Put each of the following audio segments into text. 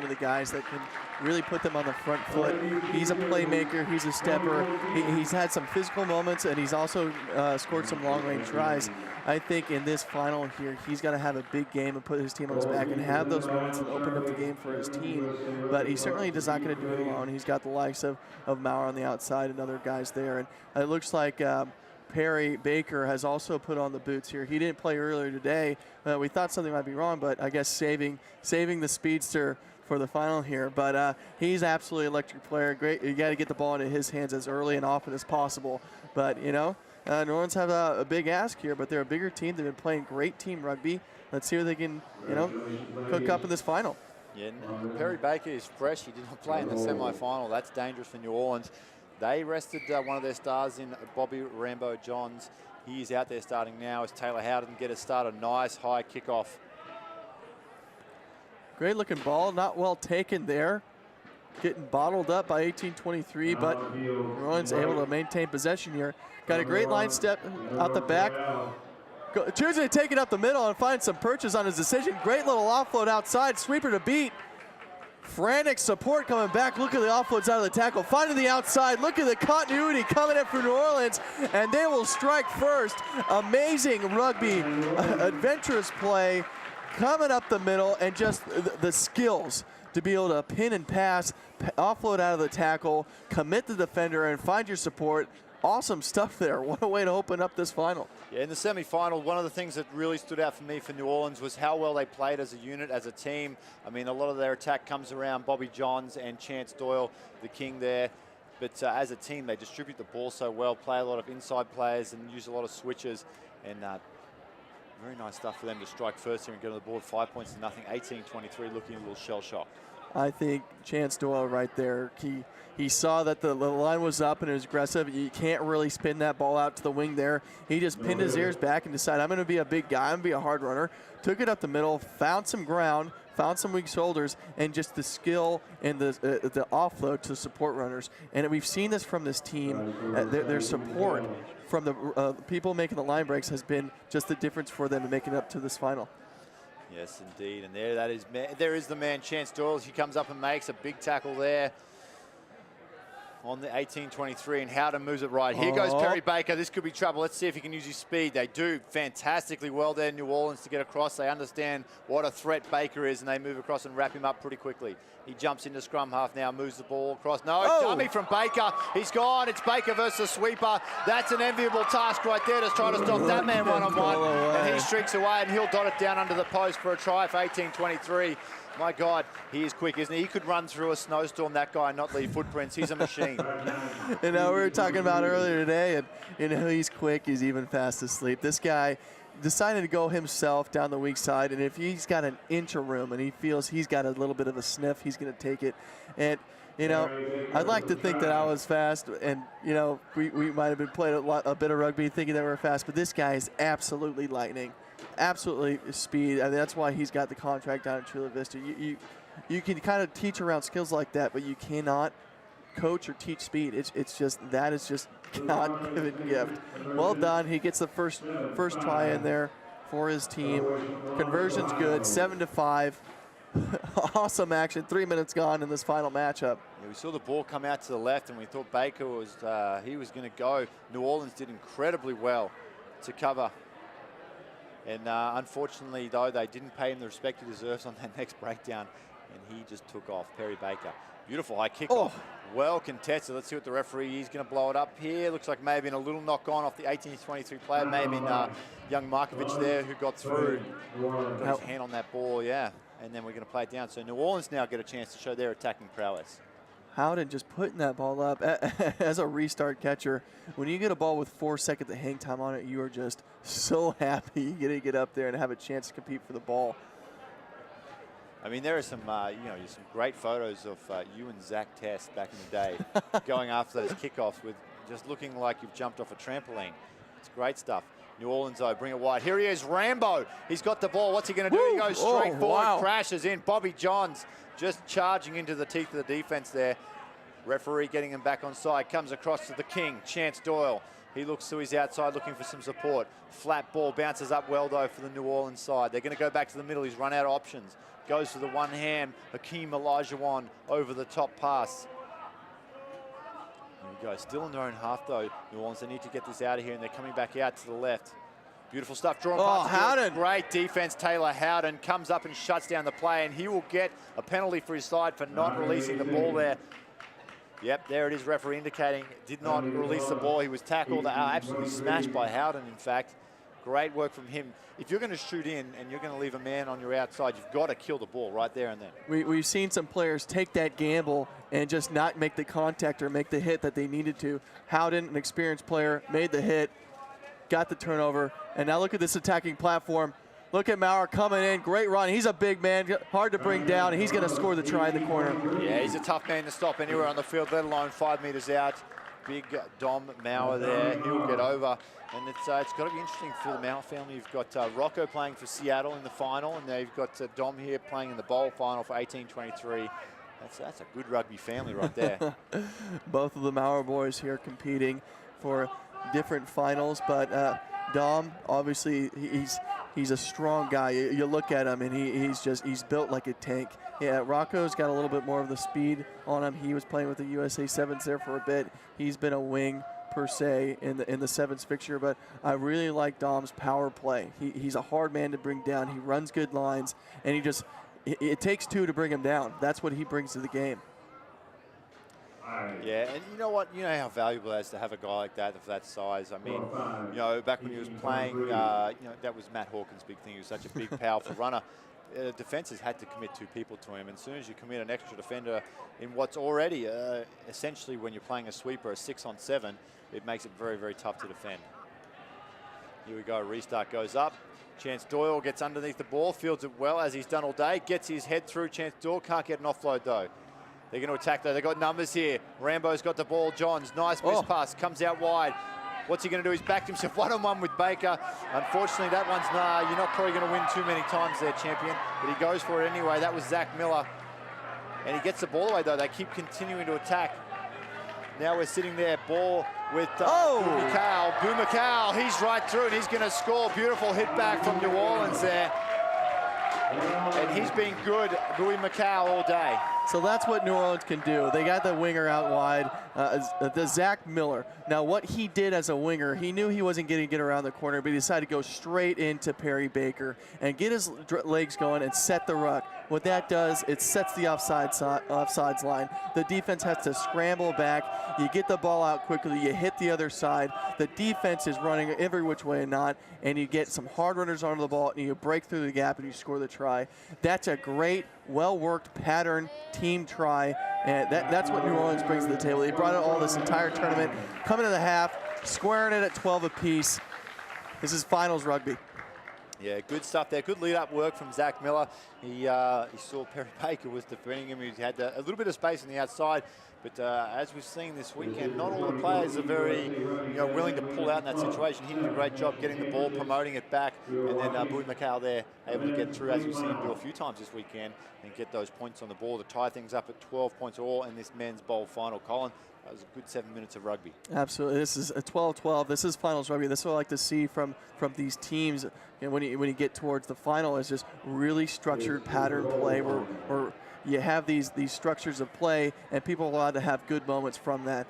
of the guys that can really put them on the front foot. He's a playmaker, he's a stepper. He's had some physical moments, and he's also scored some long-range tries. I think in this final here, he's got to have a big game and put his team on his back and have those moments that open up the game for his team. But he certainly is not going to do it alone. He's got the likes of Maurer on the outside and other guys there. And it looks like Perry Baker has also put on the boots here. He didn't play earlier today. We thought something might be wrong, but I guess saving the speedster for the final here. But he's absolutely electric player. Great. You got to get the ball into his hands as early and often as possible. But, you know, New Orleans have a big ask here, but they're a bigger team. They've been playing great team rugby. Let's see what they can, you know, cook up in this final. Yeah, Perry Baker is fresh. He did not play in the semi-final. That's dangerous for New Orleans. They rested one of their stars in Bobby Rambo Johns. He is out there starting now as Taylor Howden get a start. A nice high kickoff. Great looking ball, not well taken there. Getting bottled up by 1823, but New Orleans able to maintain possession here. Got a great line step out the back. Choosing to take it up the middle and find some purchase on his decision. Great little offload outside, sweeper to beat. Frantic support coming back. Look at the offloads out of the tackle. Finding the outside. Look at the continuity coming in for New Orleans, and they will strike first. Amazing rugby, adventurous play coming up the middle, and just the skills to be able to pin and pass, offload out of the tackle, commit the defender, and find your support. Awesome stuff there. What a way to open up this final. Yeah, in the semi-final, one of the things that really stood out for me for New Orleans was how well they played as a unit, as a team. I mean, a lot of their attack comes around Bobby Johns and Chance Doyle, the king there. But as a team, they distribute the ball so well, play a lot of inside players and use a lot of switches. And very nice stuff for them to strike first here and get on the board. 5 points to nothing, 18-23, looking a little shell-shocked. I think Chance Doyle right there, he saw that the line was up and it was aggressive. You can't really spin that ball out to the wing there. He just pinned his ears back and decided, I'm going to be a big guy, I'm going to be a hard runner. Took it up the middle, found some ground, found some weak shoulders, and just the skill and the offload to support runners. And we've seen this from this team. Their support from the people making the line breaks has been just the difference for them in making it up to this final. Yes, indeed. And there is the man, Chance Doyle. He comes up and makes a big tackle there on the 18-23, and Howden moves it right. Here goes Perry Baker. This could be trouble. Let's see if he can use his speed. They do fantastically well there in New Orleans to get across. They understand what a threat Baker is, and they move across and wrap him up pretty quickly. He jumps into scrum half now, moves the ball across. No, dummy from Baker. He's gone. It's Baker versus sweeper. That's an enviable task right there to try to stop that man one-on-one. And he streaks away, and he'll dot it down under the post for a try for 18-23. My God, he is quick, isn't he? He could run through a snowstorm, that guy, and not leave footprints. He's a machine. You know, we were talking about earlier today, and you know, he's quick, he's even fast asleep. This guy decided to go himself down the weak side, and if he's got an inch of room and he feels he's got a little bit of a sniff, he's going to take it. And you know, I'd like to think that I was fast, and you know, we might have been playing a bit of rugby thinking that we were fast, but this guy is absolutely lightning. Absolutely speed. I mean, that's why he's got the contract down at Chula Vista. You can kind of teach around skills like that, but you cannot coach or teach speed. It's just, that is just God-given gift. Well done. He gets the first try in there for his team. Conversion's good, 7-5. Awesome action. 3 minutes gone in this final matchup. Yeah, we saw the ball come out to the left, and we thought Baker was he was going to go. New Orleans did incredibly well to cover. And unfortunately, though, they didn't pay him the respect he deserves on that next breakdown, and he just took off. Perry Baker. Beautiful high kick. Oh. Well contested. Let's see what the referee is going to blow it up here. Looks like maybe a little knock on off the 18-23 player. Maybe young Markovic there who got through. Got his hand on that ball, yeah. And then we're going to play it down. So New Orleans now get a chance to show their attacking prowess. Howden just putting that ball up as a restart catcher. When you get a ball with 4 seconds of hang time on it, you are just so happy you get to get up there and have a chance to compete for the ball. I mean, there are some, you know, some great photos of you and Zach Tess back in the day going after those kickoffs with just looking like you've jumped off a trampoline. It's great stuff. New Orleans, though, bring it wide. Here he is, Rambo. He's got the ball. What's he going to do? He goes straight forward, crashes in. Bobby Johns just charging into the teeth of the defense there. Referee getting him back on side. Comes across to the king, Chance Doyle. He looks to his outside looking for some support. Flat ball, bounces up well though for the New Orleans side. They're going to go back to the middle. He's run out of options. Goes for the one hand. Hakeem Olajuwon over the top pass. There we go. Still in their own half though, New Orleans. They need to get this out of here, and they're coming back out to the left. Beautiful stuff. Drawn past. Howden. Great defense. Taylor Howden comes up and shuts down the play, and he will get a penalty for his side for not releasing the ball there. Yep, there it is, referee indicating did not release the ball. He was tackled, absolutely smashed by Howden, in fact. Great work from him. If you're going to shoot in and you're going to leave a man on your outside, you've got to kill the ball right there and then. We've seen some players take that gamble and just not make the contact or make the hit that they needed to. Howden, an experienced player, made the hit, got the turnover, and now look at this attacking platform. Look at Maurer coming in, great run. He's a big man, hard to bring down, and he's going to score the try in the corner. Yeah, he's a tough man to stop anywhere on the field, let alone 5 meters out. Big Dom Maurer there, he'll get over. And it's got to be interesting for the Maurer family. You've got Rocco playing for Seattle in the final, and they've got Dom here playing in the bowl final for 1823. That's a good rugby family right there. Both of the Maurer boys here competing for different finals, but Dom, obviously, he's a strong guy. You look at him, and he's built like a tank. Yeah, Rocco's got a little bit more of the speed on him. He was playing with the USA Sevens there for a bit. He's been a wing per se in the Sevens fixture, but I really like Dom's power play. He's a hard man to bring down. He runs good lines, and it takes two to bring him down. That's what he brings to the game. Yeah, and you know what? You know how valuable it is to have a guy like that of that size. I mean, you know, back when he was playing, you know, that was Matt Hawkins' big thing. He was such a big, powerful runner. Defenses had to commit 2 people to him, and as soon as you commit an extra defender in what's already essentially, when you're playing a sweeper, a 6-on-7, it makes it very, very tough to defend. Here we go. Restart goes up. Chance Doyle gets underneath the ball, fields it well as he's done all day, gets his head through. Chance Doyle can't get an offload though. They're going to attack though. They've got numbers here. Rambo's got the ball. Johns, nice miss pass, comes out wide. What's he going to do? He's backed himself one-on-one with Baker. Unfortunately, that one's you're not probably going to win too many times there, champion. But he goes for it anyway. That was Zach Miller. And he gets the ball away though. They keep continuing to attack. Now we're sitting there, ball with Boumakau. He's right through and he's going to score. Beautiful hit back from New Orleans there. And he's been good, Boumakau, all day. So that's what New Orleans can do. They got the winger out wide, the Zach Miller. Now what he did as a winger, he knew he wasn't going to get around the corner, but he decided to go straight into Perry Baker and get his legs going and set the ruck. What that does, it sets the offsides line. The defense has to scramble back. You get the ball out quickly, you hit the other side. The defense is running every which way and not, and you get some hard runners onto the ball, and you break through the gap, and you score the try. That's a great, well-worked pattern team try, and that's what New Orleans brings to the table. They brought it all this entire tournament, coming to the half, squaring it at 12 apiece. This is finals rugby. Yeah, good stuff there. Good lead-up work from Zach Miller. He saw Perry Baker was defending him. He had a little bit of space on the outside, but as we've seen this weekend, not all the players are very willing to pull out in that situation. He did a great job getting the ball, promoting it back, and then Boumakau there able to get through, as we've seen him do a few times this weekend, and get those points on the ball to tie things up at 12 points all in this men's bowl final. Colin, that was a good 7 minutes of rugby. Absolutely. This is a 12-12. This is finals rugby. This is what I like to see from these teams. When you get towards the final, is just really structured pattern play where you have these structures of play, and people are allowed to have good moments from that.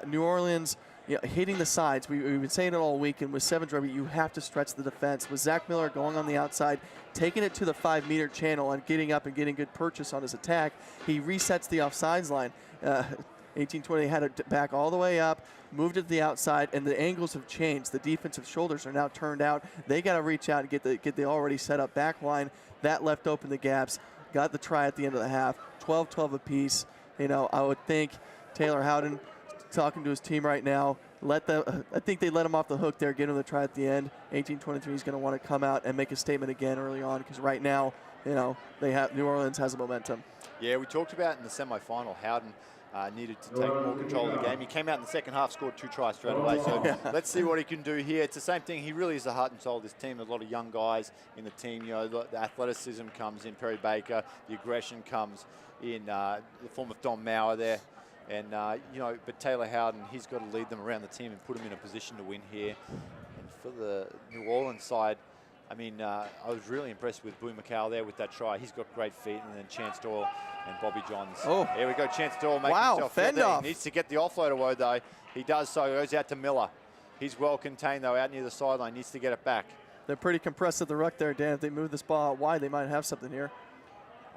New Orleans, hitting the sides. We've been saying it all week, and with sevens rugby, you have to stretch the defense. With Zach Miller going on the outside, taking it to the 5-meter channel and getting up and getting good purchase on his attack, he resets the offsides line. 1820 had it back all the way up, moved it to the outside, and the angles have changed. The defensive shoulders are now turned out. They got to reach out and get the already set up back line. That left open the gaps. Got the try at the end of the half. 12-12 apiece. I would think Taylor Howden talking to his team right now. I think they let him off the hook there, get him the try at the end. 1823 is going to want to come out and make a statement again early on, because right now, New Orleans has a momentum. Yeah, we talked about in the semi-final, Howden needed to take more control of the game. He came out in the second half, scored 2 tries straight away. So let's see what he can do here. It's the same thing. He really is the heart and soul of this team. There's a lot of young guys in the team. The athleticism comes in Perry Baker. The aggression comes in the form of Dom Maurer there. And, you know, but Taylor Howden, he's got to lead them around the team and put them in a position to win here. And for the New Orleans side, I mean, I was really impressed with Bowie McCall there with that try. He's got great feet, and then Chance Doyle and Bobby Johns. Oh. Here we go, Chance Doyle making himself fend there. off. He needs to get the offload away, though. He does so. He goes out to Miller. He's well contained, though, out near the sideline. Needs to get it back. They're pretty compressed at the ruck there, Dan. If they move this ball out wide, they might have something here.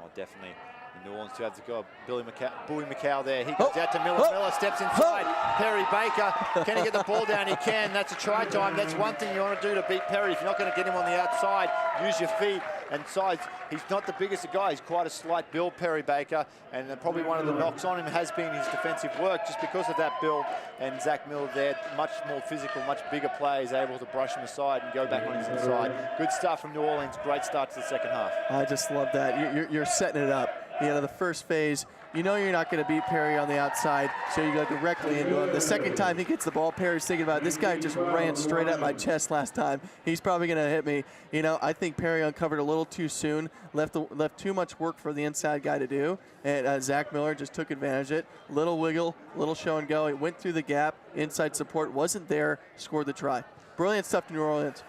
Oh, definitely. The New Orleans to have to go. Bowie McCall there. He goes out to Miller. Miller steps inside. Perry Baker. Can he get the ball down? He can. That's a try time. That's one thing you want to do to beat Perry. If you're not going to get him on the outside, use your feet and size. He's not the biggest guy. He's quite a slight build, Perry Baker. And probably one of the knocks on him has been his defensive work just because of that build. And Zach Miller there, much more physical, much bigger player, is able to brush him aside and go back on his inside. Good stuff from New Orleans. Great start to the second half. I just love that. You're setting it up. You know, the first phase, you know you're not going to beat Perry on the outside, so you go directly into him. The second time he gets the ball, Perry's thinking about, this guy just ran straight at my chest last time. He's probably going to hit me. You know, I think Perry uncovered a little too soon, left too much work for the inside guy to do, and Zach Miller just took advantage of it. Little wiggle, little show and go. He went through the gap, inside support wasn't there, scored the try. Brilliant stuff to New Orleans.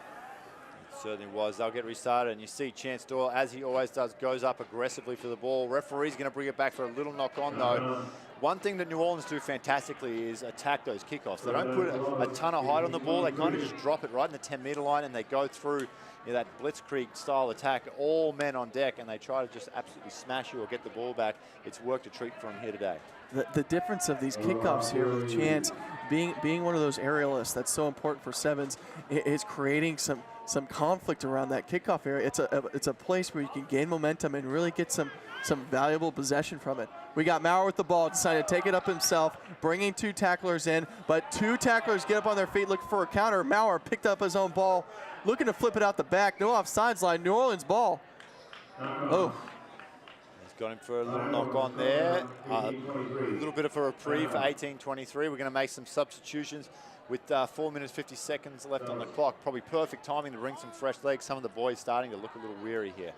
Certainly was. They'll get restarted, and you see Chance Doyle, as he always does, goes up aggressively for the ball. Referee's going to bring it back for a little knock on, though. One thing that New Orleans do fantastically is attack those kickoffs. They don't put a ton of height on the ball. They kind of just drop it right in the 10-meter line, and they go through, you know, that blitzkrieg style attack, all men on deck, and they try to just absolutely smash you or get the ball back. It's worked a treat for them here today. The difference of these kickoffs here with Chance being one of those aerialists that's so important for sevens is creating some conflict around that kickoff area. It's a place where you can gain momentum and really get some valuable possession from it. We got Maurer with the ball, decided to take it up himself, bringing two tacklers in, but two tacklers get up on their feet looking for a counter. Maurer picked up his own ball, looking to flip it out the back. No offsides line, New Orleans ball. Oh. Got him for a little knock on there. A little bit of a reprieve for 18-23. We're going to make some substitutions with 4 minutes 50 seconds left on the clock. Probably perfect timing to bring some fresh legs. Some of the boys starting to look a little weary here.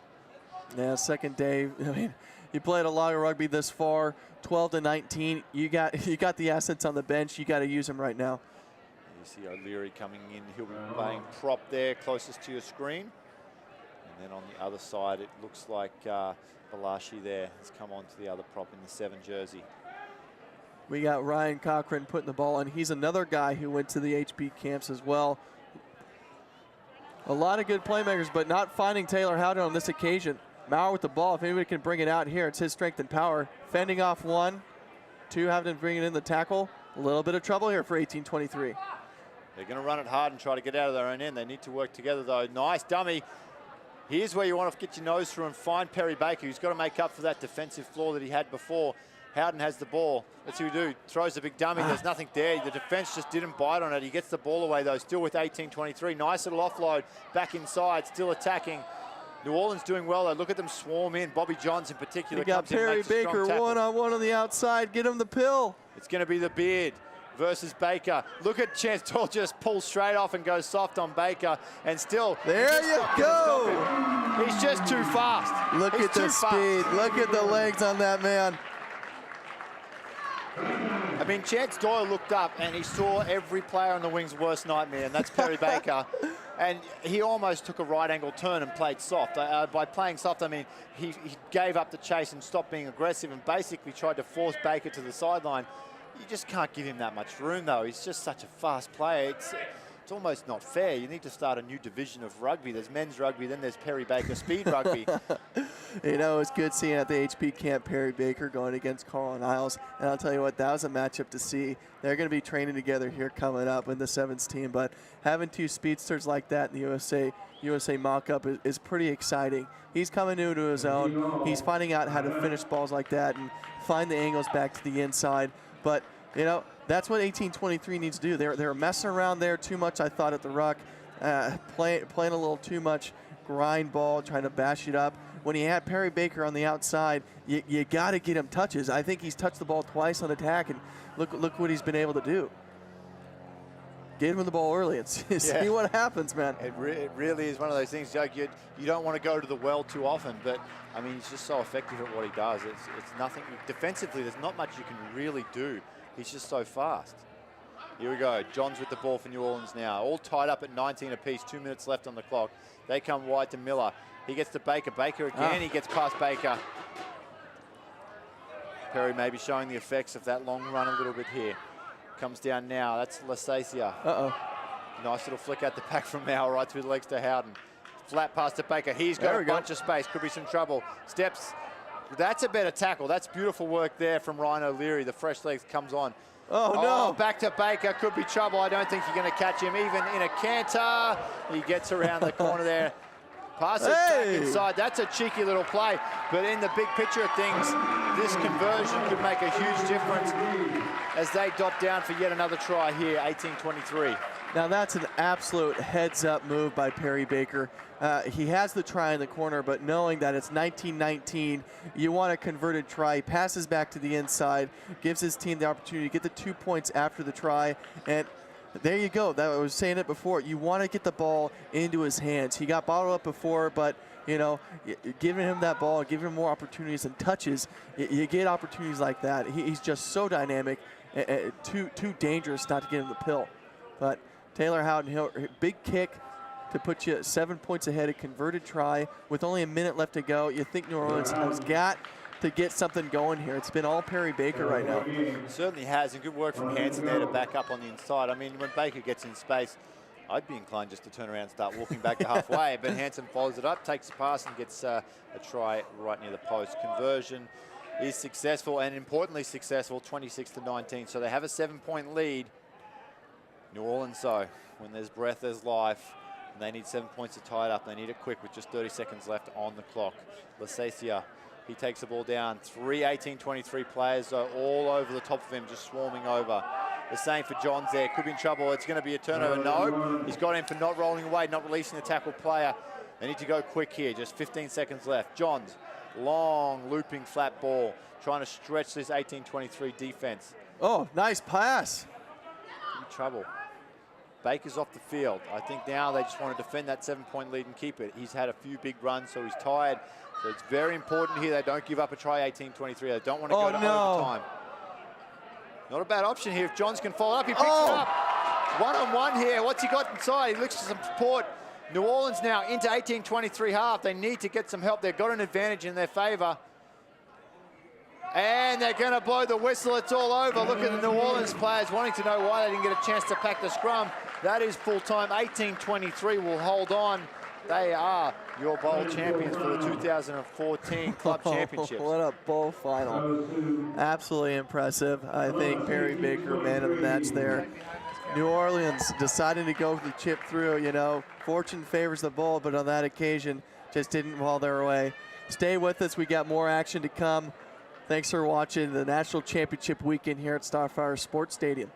Yeah, second day. I mean, you played a lot of rugby this far. 12-19. You got the assets on the bench. You got to use them right now. You see O'Leary coming in. He'll be playing prop there, closest to your screen. And then on the other side, it looks like Balashi there has come on to the other prop in the 7 jersey. We got Ryan Cochran putting the ball in. He's another guy who went to the HP camps as well. A lot of good playmakers, but not finding Taylor Howden on this occasion. Maurer with the ball. If anybody can bring it out here, it's his strength and power. Fending off 1, 2 having to bring it in the tackle. A little bit of trouble here for 18-23. They're going to run it hard and try to get out of their own end. They need to work together, though. Nice dummy. Here's where you want to get your nose through and find Perry Baker, who's got to make up for that defensive flaw that he had before. Howden has the ball. Let's see what he do. Throws a big dummy. There's nothing there. The defense just didn't bite on it. He gets the ball away, though, still with 18-23. Nice little offload. Back inside, still attacking. New Orleans doing well, though. Look at them swarm in. Bobby Johns in particular. You got Perry Baker one-on-one on the outside. Get him the pill. It's going to be the beard versus Baker. Look at Chance Doyle just pull straight off and go soft on Baker, and still there you go. He's just too fast. Look at the speed. Look at the legs on that man. I mean, Chance Doyle looked up and he saw every player on the wing's worst nightmare, and that's Perry Baker. And he almost took a right angle turn and played soft. By playing soft, I mean, he gave up the chase and stopped being aggressive and basically tried to force Baker to the sideline. You just can't give him that much room, though. He's just such a fast player. It's almost not fair. You need to start a new division of rugby. There's men's rugby, then there's Perry Baker speed rugby. You know, it's good seeing at the HP camp Perry Baker going against Carl Isles. And I'll tell you what, that was a matchup to see. They're going to be training together here coming up in the sevens team. But having two speedsters like that in the USA mock-up is pretty exciting. He's coming into his own. He's finding out how to finish balls like that and find the angles back to the inside. But, you know, that's what 18-23 needs to do. They're messing around there too much, I thought, at the ruck, playing a little too much grind ball, trying to bash it up. When you had Perry Baker on the outside, you got to get him touches. I think he's touched the ball twice on attack, and look what he's been able to do. get him the ball early and see what happens, man. It really is one of those things, Doug, you don't want to go to the well too often, but I mean, he's just so effective at what he does. It's nothing, defensively, there's not much you can really do. He's just so fast. Here we go, Johns with the ball for New Orleans now. All tied up at 19 apiece, 2 minutes left on the clock. They come wide to Miller. He gets to Baker. Baker again, he gets past Baker. Perry maybe showing the effects of that long run a little bit here. Comes down now, that's Lasacia. Nice little flick out the back from Mao, right through the legs to Howden. Flat pass to Baker, he's got a bunch of space, could be some trouble. Steps, that's a better tackle. That's beautiful work there from Ryan O'Leary. The fresh legs comes on. Oh, no. Back to Baker, could be trouble. I don't think you're gonna catch him even in a canter. He gets around the corner there. Pass it back inside. That's a cheeky little play. But in the big picture of things, this conversion could make a huge difference as they dot down for yet another try here, 18-23. Now that's an absolute heads-up move by Perry Baker. He has the try in the corner, but knowing that it's 19-19, you want a converted try. He passes back to the inside, gives his team the opportunity to get the 2 points after the try, and there you go. I was saying it before. You want to get the ball into his hands. He got bottled up before, but you know, giving him that ball, giving him more opportunities and touches, you get opportunities like that. He's just so dynamic, too dangerous not to get him the pill. But Taylor Howden, big kick to put you 7 points ahead, a converted try with only a minute left to go. You think New Orleans has got to get something going here. It's been all Perry Baker right now. It certainly has, and good work from Hansen there to back up on the inside. I mean, when Baker gets in space, I'd be inclined just to turn around and start walking back to halfway, but Hansen follows it up, takes the pass, and gets a try right near the post. Conversion is successful, and importantly successful, 26-19. So they have a 7-point lead. New Orleans, so when there's breath, there's life. And they need 7 points to tie it up. They need it quick with just 30 seconds left on the clock. Lasacia, he takes the ball down. 3 18-23 players all over the top of him, just swarming over. The same for Johns there. Could be in trouble. It's going to be a turnover. No, he's got him for not rolling away, not releasing the tackle player. They need to go quick here. Just 15 seconds left. Johns, long, looping, flat ball, trying to stretch this 18-23 defense. Oh, nice pass. In trouble. Baker's off the field. I think now they just want to defend that 7-point lead and keep it. He's had a few big runs, so he's tired. So it's very important here they don't give up a try 18-23. They don't want to go to overtime. Not a bad option here. If Johns can follow up, he picks it up. One-on-one here. What's he got inside? He looks for some support. New Orleans now into 18-23 half. They need to get some help. They've got an advantage in their favor. And they're going to blow the whistle. It's all over. Look at the New Orleans players wanting to know why they didn't get a chance to pack the scrum. That is full time. 18-23 will hold on. They are your bowl champions for the 2014 Club Championships. What a bowl final. Absolutely impressive. I think Perry Baker, man of the match there. New Orleans deciding to go the chip through, you know. Fortune favors the bowl, but on that occasion, just didn't fall their way. Stay with us. We got more action to come. Thanks for watching the National Championship Weekend here at Starfire Sports Stadium.